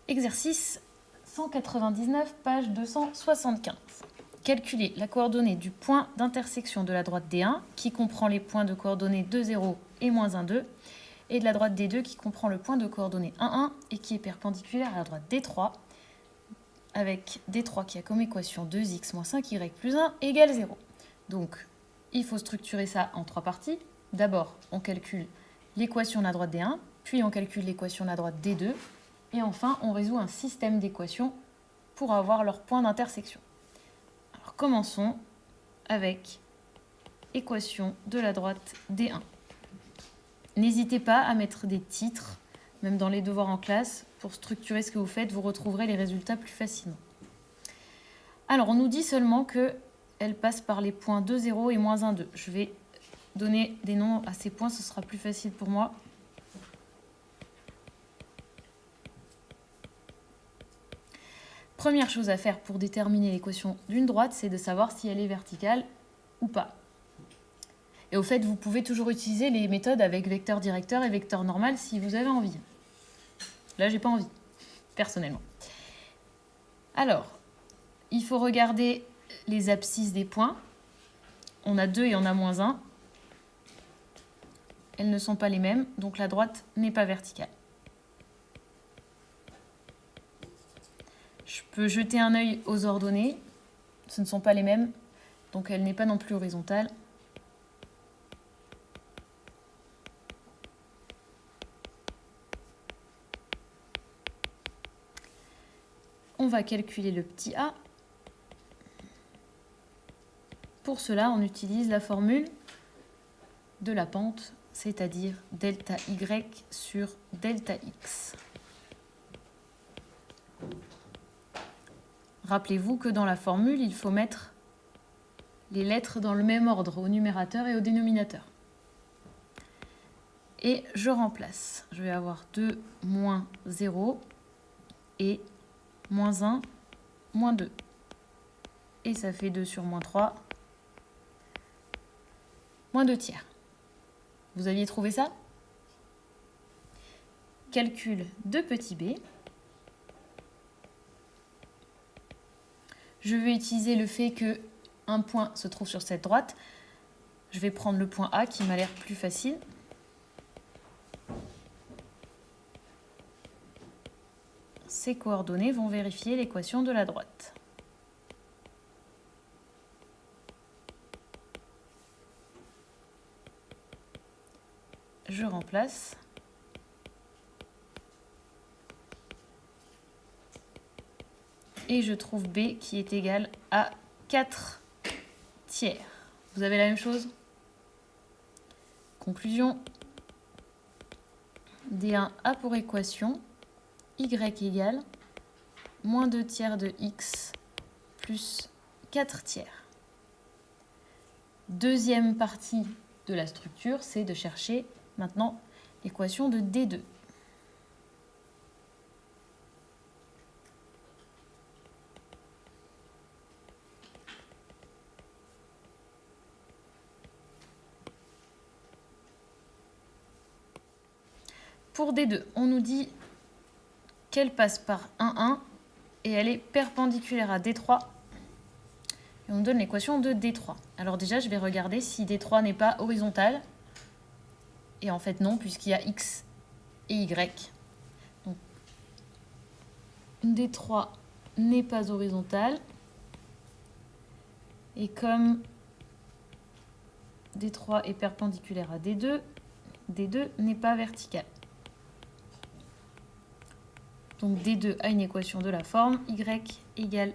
Exercice 199, page 275. Calculer la coordonnée du point d'intersection de la droite D1 qui comprend les points de coordonnées 2, 0 et moins 1, 2 et de la droite D2 qui comprend le point de coordonnées 1, 1 et qui est perpendiculaire à la droite D3 avec D3 qui a comme équation 2x moins 5y plus 1 égale 0. Donc, il faut structurer ça en trois parties. D'abord, on calcule l'équation de la droite D1, puis on calcule l'équation de la droite D2, et enfin, on résout un système d'équations pour avoir leur point d'intersection. Alors, commençons avec équation de la droite D1. N'hésitez pas à mettre des titres, même dans les devoirs en classe, pour structurer ce que vous faites, vous retrouverez les résultats plus facilement. Alors, on nous dit seulement qu'elle passe par les points 2, 0 et moins 1, 2. Je vais donner des noms à ces points, ce sera plus facile pour moi. Première chose à faire pour déterminer l'équation d'une droite, c'est de savoir si elle est verticale ou pas. Et au fait, vous pouvez toujours utiliser les méthodes avec vecteur directeur et vecteur normal si vous avez envie. Là, j'ai pas envie, personnellement. Alors, il faut regarder les abscisses des points. On a 2 et on a moins 1. Elles ne sont pas les mêmes, donc la droite n'est pas verticale. Je peux jeter un œil aux ordonnées. Ce ne sont pas les mêmes, donc elle n'est pas non plus horizontale. On va calculer le petit a. Pour cela, on utilise la formule de la pente, c'est-à-dire delta y sur delta x. Rappelez-vous que dans la formule, il faut mettre les lettres dans le même ordre, au numérateur et au dénominateur. Et je remplace. Je vais avoir 2 moins 0 et moins 1, moins 2. Et ça fait 2 sur moins 3, moins 2 tiers. Vous aviez trouvé ça? Calcul de petit b. Je vais utiliser le fait qu'un point se trouve sur cette droite. Je vais prendre le point A qui m'a l'air plus facile. Ces coordonnées vont vérifier l'équation de la droite. Je remplace. Et je trouve B qui est égal à 4 tiers. Vous avez la même chose? Conclusion. D1 a pour équation y égale moins 2 tiers de x plus 4 tiers. Deuxième partie de la structure, c'est de chercher maintenant l'équation de D2. Pour D2, on nous dit qu'elle passe par 1, 1 et elle est perpendiculaire à D3. Et on donne l'équation de D3. Alors déjà, je vais regarder si D3 n'est pas horizontal. Et en fait non, puisqu'il y a X et Y. Donc, D3 n'est pas horizontal. Et comme D3 est perpendiculaire à D2, D2 n'est pas vertical. Donc D2 a une équation de la forme Y égale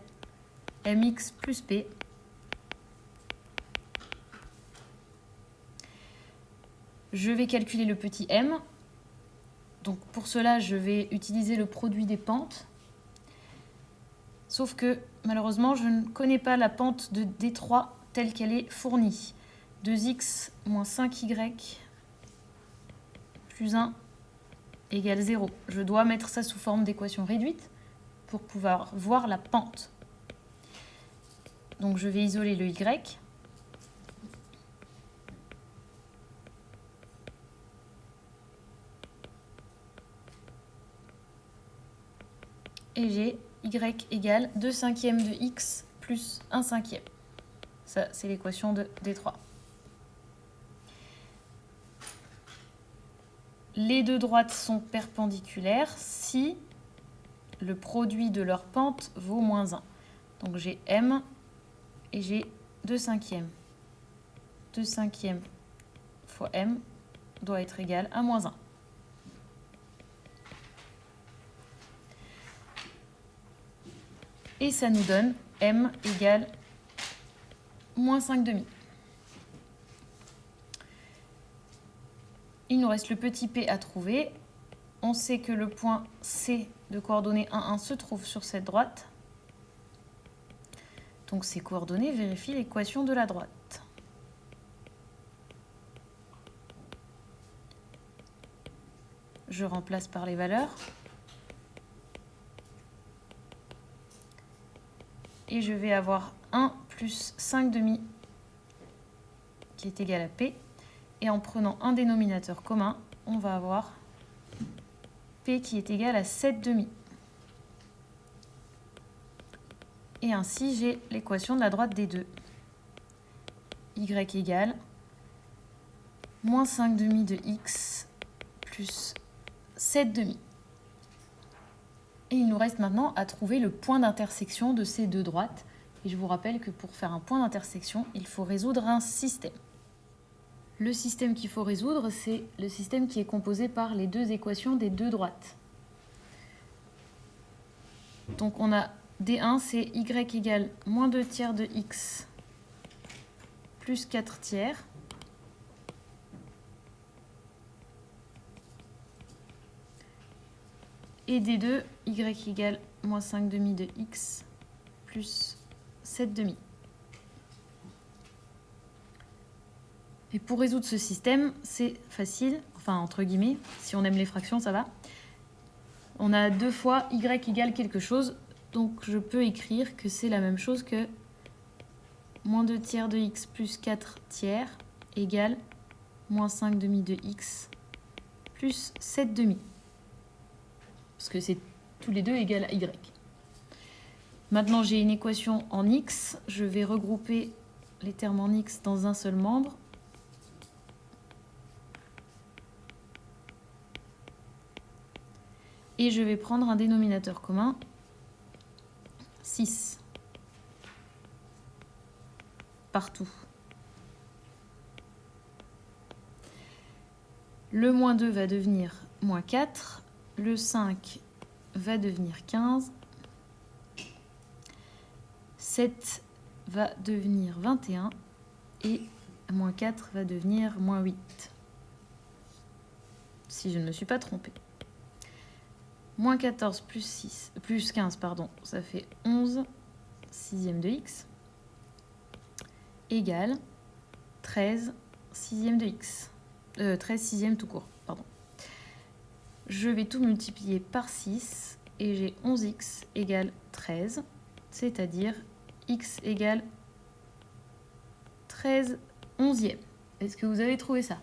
mx plus p. Je vais calculer le petit m. Donc pour cela, je vais utiliser le produit des pentes. Sauf que malheureusement, je ne connais pas la pente de D3 telle qu'elle est fournie. 2x moins 5y plus 1 égale 0. Je dois mettre ça sous forme d'équation réduite pour pouvoir voir la pente. Donc je vais isoler le y. et j'ai y égale 2 cinquièmes de x plus 1 cinquième. Ça, c'est l'équation de D3. Les deux droites sont perpendiculaires si le produit de leur pente vaut moins 1. Donc j'ai m et j'ai 2 cinquièmes. 2 cinquièmes fois m doit être égal à moins 1. Et ça nous donne m égale moins 5 demi. Il nous reste le petit p à trouver. On sait que le point C de coordonnées 1, 1 se trouve sur cette droite. Donc ces coordonnées vérifient l'équation de la droite. Je remplace par les valeurs. Et je vais avoir 1 plus 5 demi qui est égal à P. Et en prenant un dénominateur commun, on va avoir P qui est égal à 7 demi. Et ainsi, j'ai l'équation de la droite des deux. Y égale moins 5 demi de x plus 7 demi. Et il nous reste maintenant à trouver le point d'intersection de ces deux droites. Et je vous rappelle que pour faire un point d'intersection, il faut résoudre un système. Le système qu'il faut résoudre, c'est le système qui est composé par les deux équations des deux droites. Donc on a D1, c'est y égale moins 2 tiers de x plus 4 tiers. Et D2, y égale moins 5 demi de x plus 7 demi. Et pour résoudre ce système, c'est facile, enfin entre guillemets, si on aime les fractions, ça va. On a deux fois y égale quelque chose, donc je peux écrire que c'est la même chose que moins 2 tiers de x plus 4 tiers égale moins 5 demi de x plus 7 demi. Parce que c'est tous les deux égal à y. Maintenant, j'ai une équation en x. Je vais regrouper les termes en x dans un seul membre. Et je vais prendre un dénominateur commun, 6, partout. Le moins 2 va devenir moins 4, le 5 va devenir 15, 7 va devenir 21 et moins 4 va devenir moins 8. Si je ne me suis pas trompée. Moins 14 plus 15, pardon, ça fait 11 sixième de x égale 13 sixième de x. 13 sixième tout court, pardon. Je vais tout multiplier par 6 et j'ai 11x égale 13, c'est-à-dire x égale 13 onzième. Est-ce que vous avez trouvé ça?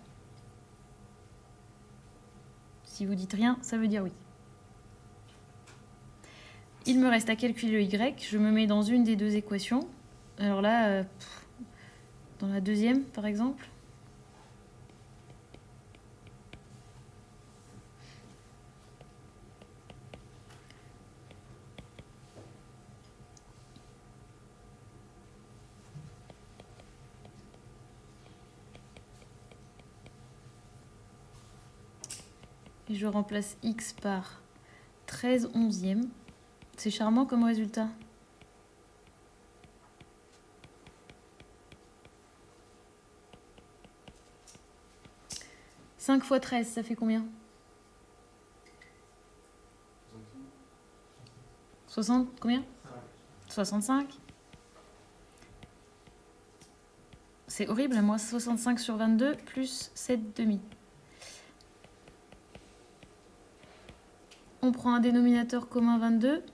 Si vous dites rien, ça veut dire oui. Il me reste à calculer le y. Je me mets dans une des deux équations. Alors là, dans la deuxième, par exemple. Et je remplace x par 13 onzième. C'est charmant comme résultat. « 5 fois 13, ça fait combien? 60, combien? 65. C'est horrible, moi, 65 sur 22 plus 7 demi. On prend un dénominateur commun 22.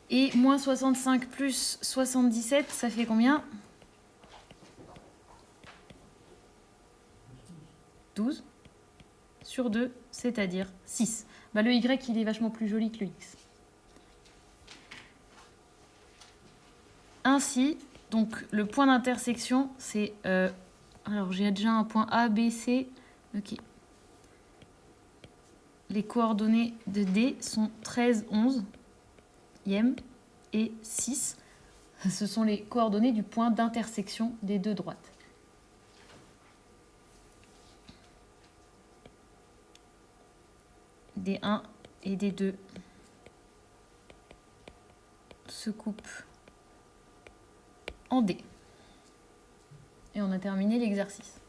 Et moins 65 plus 77, ça fait combien? 12 sur 2, c'est-à-dire 6. Bah, le Y, il est vachement plus joli que le X. Ainsi, donc le point d'intersection, c'est... alors, j'ai déjà un point A, B, C. Ok. Les coordonnées de D sont 13, 11, yème, et 6. Ce sont les coordonnées du point d'intersection des deux droites. D1 et D2 se coupent en D. Et on a terminé l'exercice.